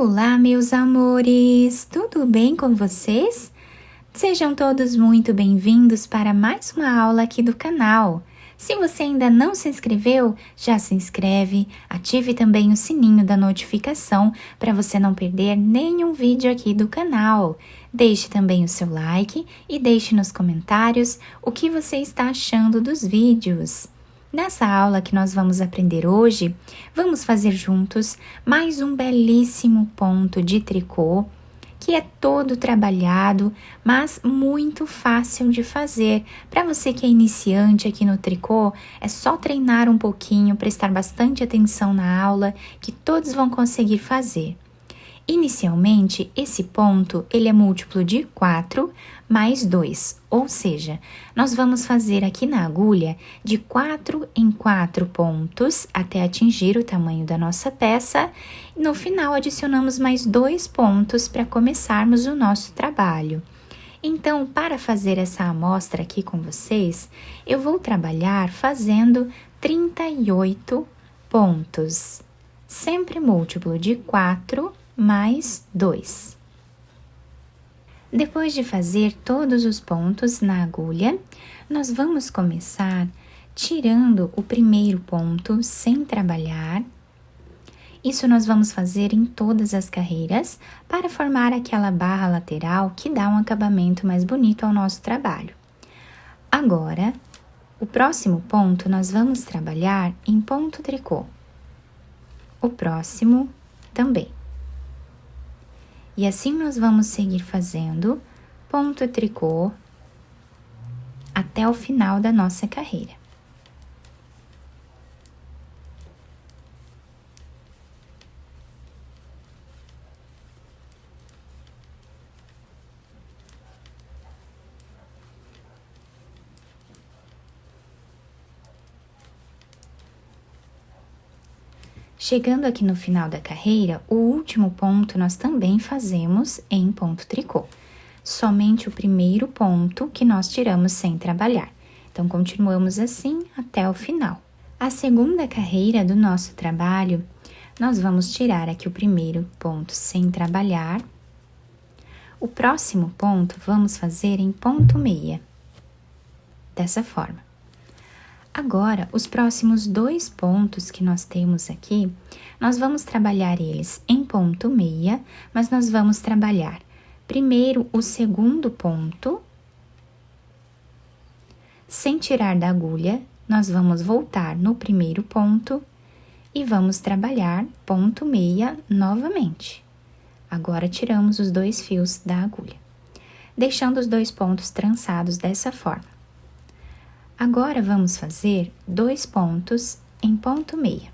Olá, meus amores! Tudo bem com vocês? Sejam todos muito bem-vindos para mais uma aula aqui do canal. Se você ainda não se inscreveu, já se inscreve, ative também o sininho da notificação para você não perder nenhum vídeo aqui do canal. Deixe também o seu like e deixe nos comentários o que você está achando dos vídeos. Nessa aula que nós vamos aprender hoje, vamos fazer juntos mais um belíssimo ponto de tricô, que é todo trabalhado, mas muito fácil de fazer. Para você que é iniciante aqui no tricô, é só treinar um pouquinho, prestar bastante atenção na aula, que todos vão conseguir fazer. Inicialmente, esse ponto ele é múltiplo de 4 mais 2, ou seja, nós vamos fazer aqui na agulha de 4 em 4 pontos até atingir o tamanho da nossa peça. E no final, adicionamos mais 2 pontos para começarmos o nosso trabalho. Então, para fazer essa amostra aqui com vocês, eu vou trabalhar fazendo 38 pontos, sempre múltiplo de 4 mais 2. Depois de fazer todos os pontos na agulha, nós vamos começar tirando o primeiro ponto sem trabalhar. Isso nós vamos fazer em todas as carreiras para formar aquela barra lateral que dá um acabamento mais bonito ao nosso trabalho. Agora, o próximo ponto nós vamos trabalhar em ponto tricô. O próximo também. E assim nós vamos seguir fazendo ponto tricô até o final da nossa carreira. Chegando aqui no final da carreira, o último ponto nós também fazemos em ponto tricô. Somente o primeiro ponto que nós tiramos sem trabalhar. Então, continuamos assim até o final. A segunda carreira do nosso trabalho, nós vamos tirar aqui o primeiro ponto sem trabalhar. O próximo ponto vamos fazer em ponto meia. Dessa forma. Agora, os próximos 2 pontos que nós temos aqui, nós vamos trabalhar eles em ponto meia, mas nós vamos trabalhar primeiro o segundo ponto. Sem tirar da agulha, nós vamos voltar no primeiro ponto e vamos trabalhar ponto meia novamente. Agora, tiramos os 2 fios da agulha, deixando os 2 pontos trançados dessa forma. Agora, vamos fazer 2 pontos em ponto meia.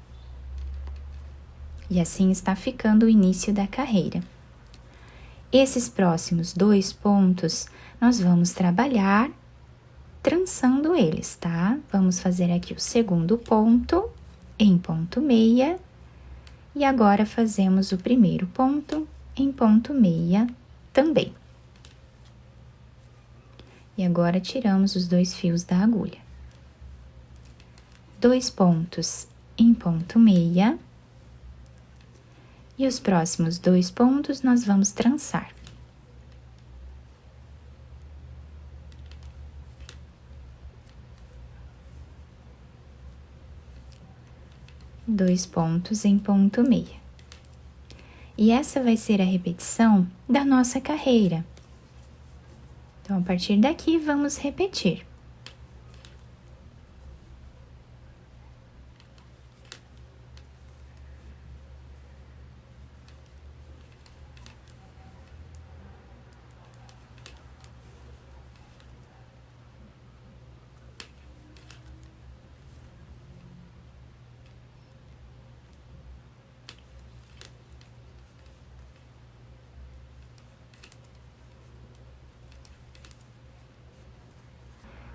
E assim está ficando o início da carreira. Esses próximos 2 pontos, nós vamos trabalhar trançando eles, tá? Vamos fazer aqui o segundo ponto em ponto meia. E agora, fazemos o primeiro ponto em ponto meia também. E agora, tiramos os 2 fios da agulha. 2 pontos em ponto meia. E os próximos 2 pontos, nós vamos trançar. Dois pontos em ponto meia. E essa vai ser a repetição da nossa carreira. Então, a partir daqui, vamos repetir.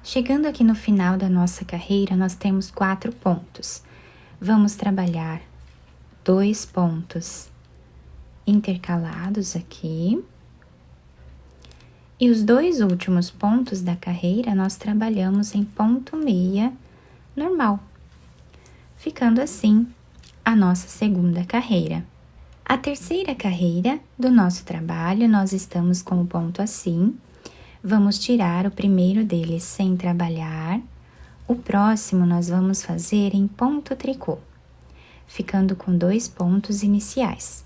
Chegando aqui no final da nossa carreira, nós temos 4 pontos. Vamos trabalhar 2 pontos intercalados aqui. E os 2 últimos pontos da carreira, nós trabalhamos em ponto meia normal. Ficando assim a nossa segunda carreira. A terceira carreira do nosso trabalho, nós estamos com o ponto assim. Vamos tirar o primeiro deles sem trabalhar. O próximo nós vamos fazer em ponto tricô, ficando com 2 pontos iniciais.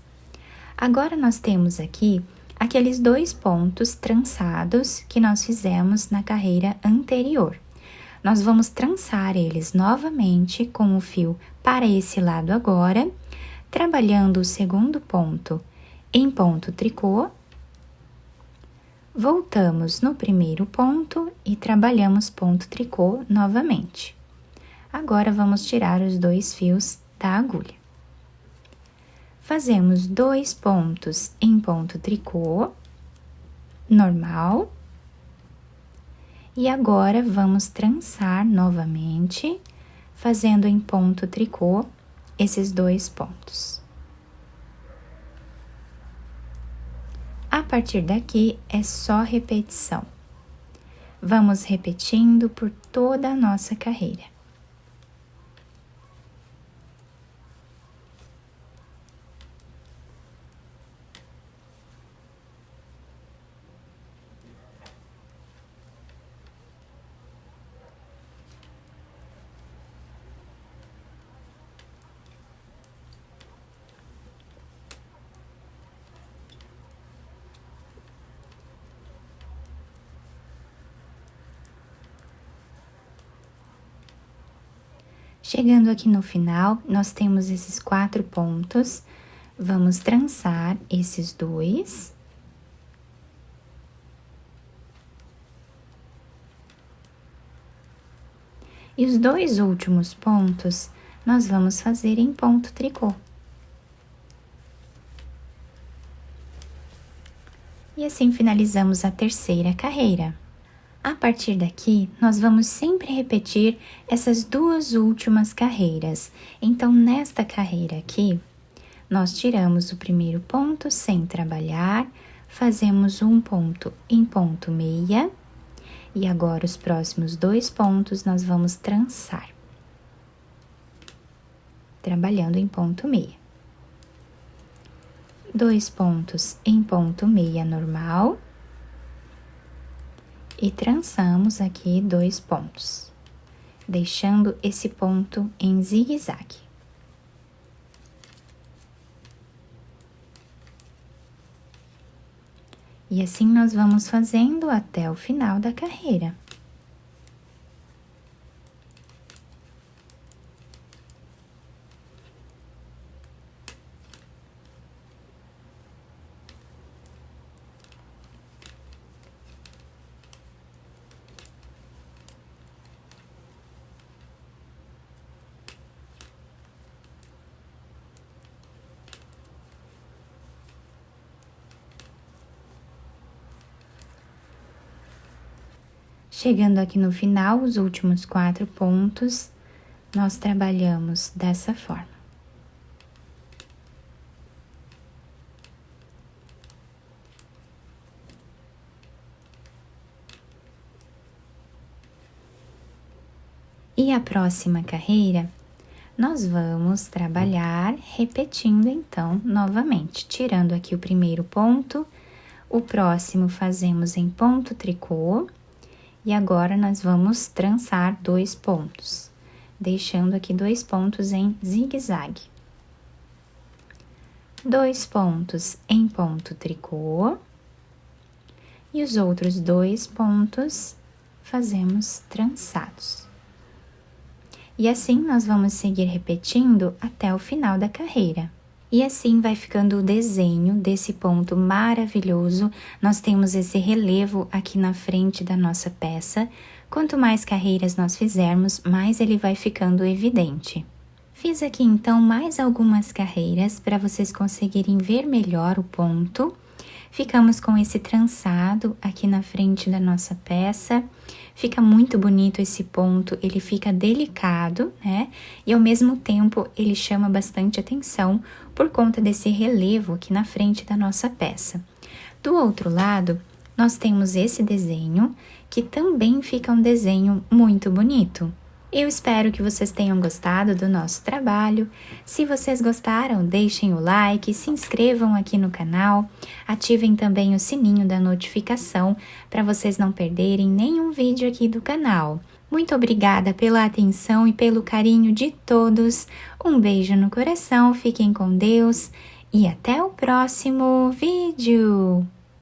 Agora nós temos aqui aqueles 2 pontos trançados que nós fizemos na carreira anterior. Nós vamos trançar eles novamente com o fio para esse lado agora, trabalhando o segundo ponto em ponto tricô, voltamos no primeiro ponto e trabalhamos ponto tricô novamente. Agora, vamos tirar os 2 fios da agulha. Fazemos 2 pontos em ponto tricô, normal. E agora, vamos trançar novamente, fazendo em ponto tricô esses 2 pontos. A partir daqui, é só repetição. Vamos repetindo por toda a nossa carreira. Chegando aqui no final, nós temos esses 4 pontos, vamos trançar esses 2. E os 2 últimos pontos, nós vamos fazer em ponto tricô. E assim finalizamos a terceira carreira. A partir daqui, nós vamos sempre repetir essas 2 últimas carreiras. Então, nesta carreira aqui, nós tiramos o primeiro ponto sem trabalhar, fazemos um ponto em ponto meia, e agora os próximos 2 pontos nós vamos trançar, trabalhando em ponto meia. 2 pontos em ponto meia normal. E trançamos aqui 2 pontos, deixando esse ponto em zigue-zague. E assim nós vamos fazendo até o final da carreira. Chegando aqui no final, os últimos 4 pontos, nós trabalhamos dessa forma. E a próxima carreira, nós vamos trabalhar repetindo então novamente, tirando aqui o primeiro ponto, o próximo fazemos em ponto tricô. E agora, nós vamos trançar 2 pontos, deixando aqui 2 pontos em zigue-zague. 2 pontos em ponto tricô. E os outros 2 pontos fazemos trançados. E assim, nós vamos seguir repetindo até o final da carreira. E assim vai ficando o desenho desse ponto maravilhoso. Nós temos esse relevo aqui na frente da nossa peça. Quanto mais carreiras nós fizermos, mais ele vai ficando evidente. Fiz aqui então mais algumas carreiras para vocês conseguirem ver melhor o ponto. Ficamos com esse trançado aqui na frente da nossa peça. Fica muito bonito esse ponto, ele fica delicado, né? E ao mesmo tempo ele chama bastante atenção por conta desse relevo aqui na frente da nossa peça. Do outro lado, nós temos esse desenho, que também fica um desenho muito bonito. Eu espero que vocês tenham gostado do nosso trabalho. Se vocês gostaram, deixem o like, se inscrevam aqui no canal, ativem também o sininho da notificação para vocês não perderem nenhum vídeo aqui do canal. Muito obrigada pela atenção e pelo carinho de todos. Um beijo no coração, fiquem com Deus e até o próximo vídeo!